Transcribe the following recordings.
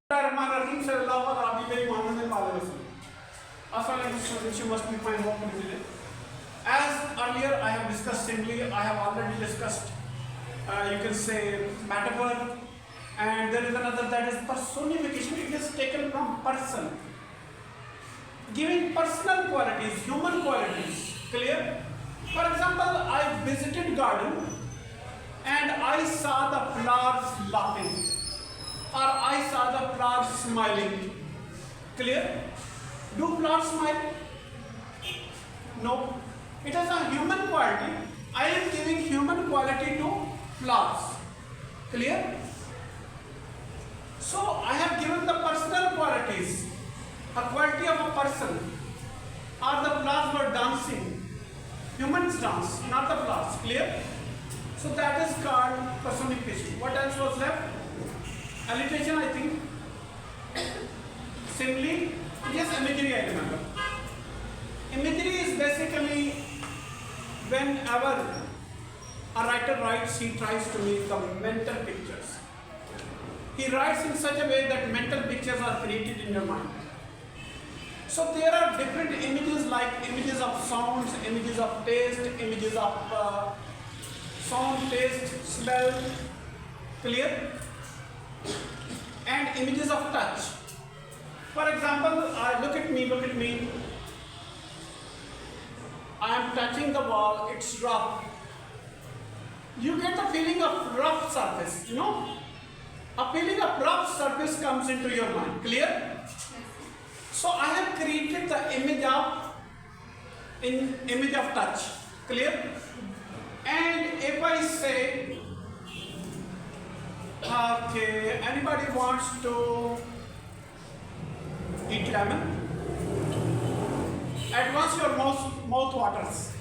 Bismillahirrahmanirrahim. Sallallahu alaihi wasallam. Assalamu alaikum. You must be fine. Welcome today. As earlier I have discussed simply, I have already discussed. You can say metaphor, and there is another that is personification. It is taken from person, giving personal qualities, human qualities. Clear? For example, I visited garden and I saw the flowers laughing, or I saw the flowers smiling. Clear? Do flowers smile? No. It is a human quality. I am giving human quality to flowers. Clear? So I have given the personal qualities, a quality of a person. Or the flowers were dancing. Humans dance, not the flowers. Clear? So that is called personification. What else was left? Alliteration, I think. Simply, yes, imagery, I remember. Imagery is basically whenever a writer writes, he tries to make the mental pictures. He writes in such a way that mental pictures are created in your mind. So there are different images, like images of sounds, images of taste, images of sound, taste, smell. Clear? And images of touch. For example, look at me. I am touching the wall, it's rough. You get the feeling of rough surface, you know? A feeling of rough surface comes into your mind. Clear? So I have created the image of touch. Clear? And if I say, okay, anybody wants to eat lemon? At once your mouth waters.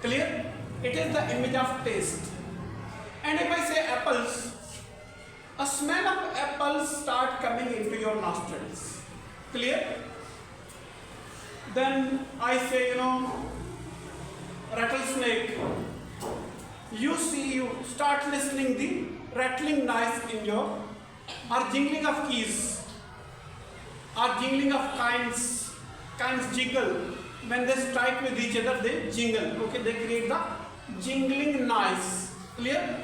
Clear? It is the image of taste. And if I say apples, a smell of apples start coming into your nostrils. Clear? Then I say, rattlesnake. You start listening the rattling noise in your, or jingling of keys, or jingling of coins jingle. When they strike with each other, they jingle. Okay, they create the jingling noise. Clear?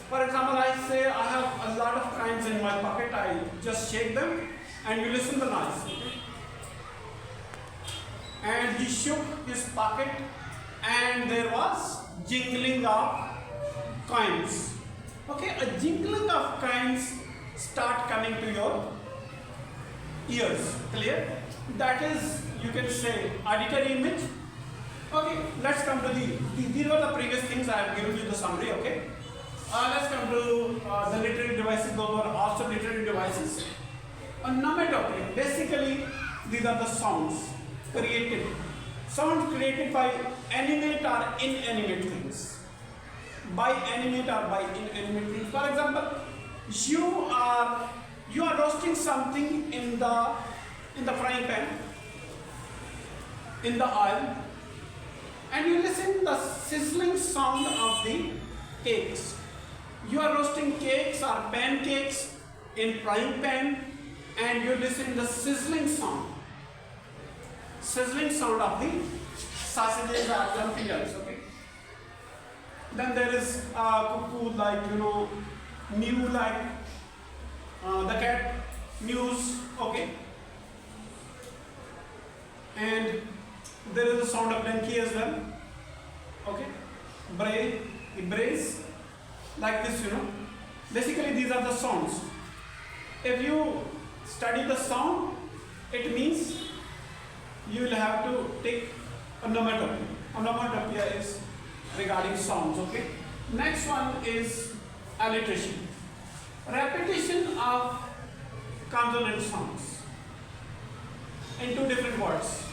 For example, I say I have a lot of coins in my pocket. I just shake them, and you listen to the noise. Okay? And he shook his pocket, and there was jingling of coins. Okay, a jingling of coins start coming to your ears. Clear? That is, you can say, auditory image. Okay, let's come to these were the previous things I have given you the summary. Okay, let's come to the literary devices. Those were also literary devices. Onomatopoeia. Basically, these are the sounds created. Sounds created by animate or inanimate things. By animate or by inanimate things. For example, you are roasting something in the frying pan, in the oil, and you listen to the sizzling sound of the cakes. You are roasting cakes or pancakes in frying pan, and you listen to the sizzling sound of the sausages or something else. Okay. Then there is cuckoo, like mew, like the cat mews. Okay. And there is a sound of donkey as well. Okay. Brace, like this, Basically, these are the sounds. If you study the sound, it means you will have to take onomatopoeia. Onomatopoeia is regarding sounds. Okay. Next one is alliteration. Repetition of consonant sounds in two different words.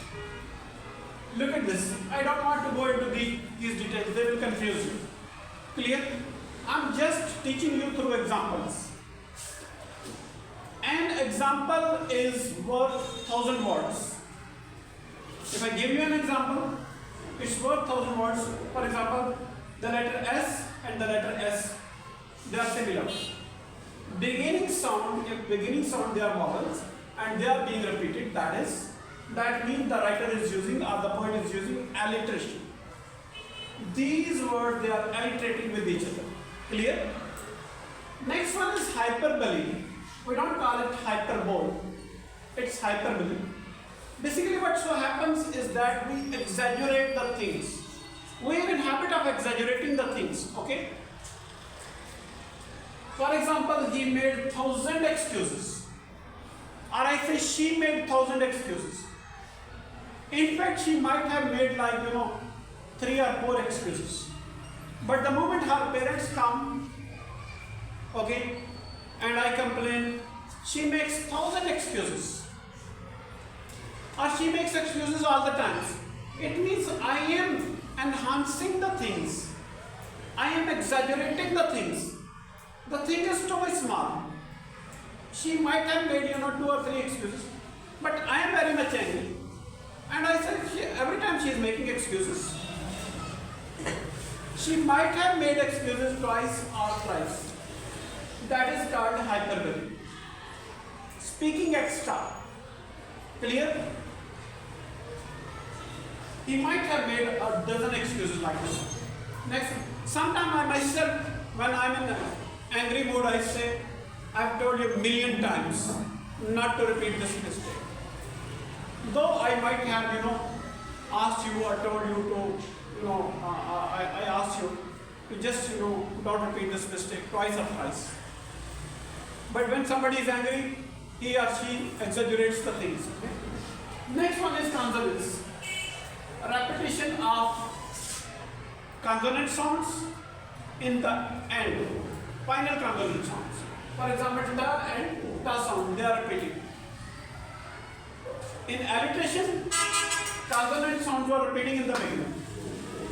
Look at this. I don't want to go into these details. They will confuse you. Clear? I'm just teaching you through examples. An example is worth 1,000 words. If I give you an example, it's worth 1,000 words. For example, the letter S and the letter S, they are similar. beginning sound, if beginning sound they are vowels and they are being repeated, that means the writer is using or the poet is using alliteration. These words they are alliterating with each other. Clear? Next one is hyperbole. We don't call it hyperbole. It's hyperbole. Basically what so happens is that we exaggerate the things. We are in habit of exaggerating the things, okay? For example, he made 1,000 excuses. Or I say she made 1,000 excuses. In fact, she might have made 3 or 4 excuses. But the moment her parents come, okay, and I complain, she makes 1,000 excuses. Or she makes excuses all the time. It means I am enhancing the things. I am exaggerating the things. The thing is too small. She might have made 2 or 3 excuses. But I am very much angry. And I said, every time she is making excuses, she might have made excuses twice or thrice. That is called hyperbole. Speaking extra. Clear? He might have made a dozen excuses like this. Next, sometimes I myself, when I am in an angry mood, I say, I have told you 1,000,000 times not to repeat this mistake. Though I might have, asked you or told you to, I asked you to just, don't repeat this mistake twice or thrice. But when somebody is angry, he or she exaggerates the things. Okay? Next one is consonants. Repetition of consonant sounds in the end. Final consonant sounds. For example, ta and ta sound, they are repeated. In alliteration, consonant sounds were repeating in the beginning.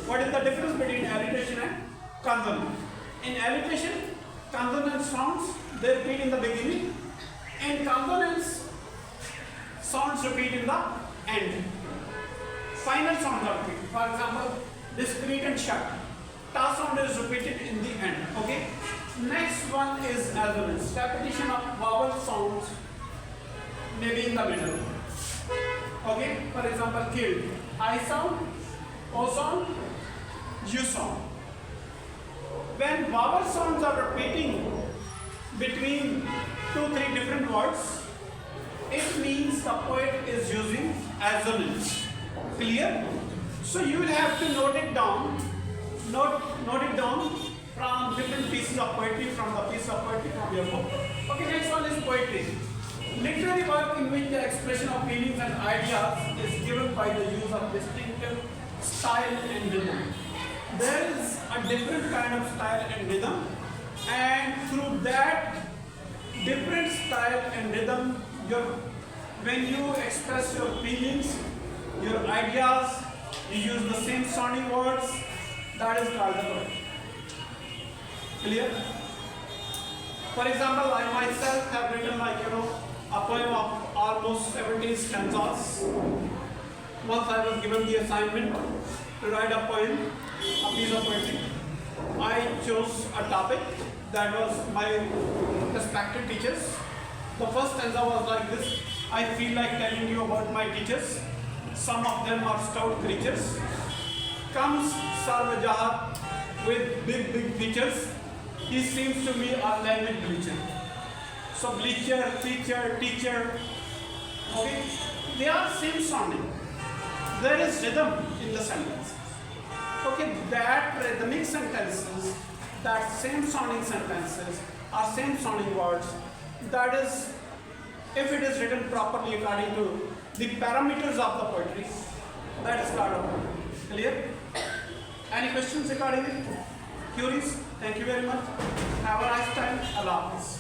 What is the difference between alliteration and consonant? In alliteration, consonant sounds they repeat in the beginning, and consonants sounds repeat in the end. Final sounds are repeated. For example, discrete and shut. Ta sound is repeated in the end. Okay. Next one is assonance. Repetition of vowel sounds maybe in the middle. Okay. For example, killed. I sound, O sound, U sound. When vowel sounds are repeating between 2-3 different words, it means the poet is using assonance. Clear? So you will have to note it down. Note it down from different pieces of poetry, from the piece of poetry from your book. Okay, next one is poetry. Literary work in which the expression of feelings and ideas is given by the use of distinctive style and rhythm. There is a different kind of style and rhythm, and through that different style and rhythm, when you express your feelings, your ideas, you use the same sounding words, that is called the poem. Clear? For example, I myself have written a poem of almost 17 stanzas. Once I was given the assignment to write a poem, a piece of poetry. I chose a topic that was my respected teachers. The first stanza was like this: I feel like telling you about my teachers. Some of them are stout creatures. Comes Sarvajahat with big features. He seems to me a language bleacher. So bleacher, teacher, okay, they are same sounding. There is rhythm in the sentence. Okay, that rhythmic sentences, that same sounding sentences, or same sounding words, that is, if it is written properly according to the parameters of the poetry, that is called a poem. Clear? Any questions regarding it? Queries? Thank you very much. Have a nice time. Allah Hafiz.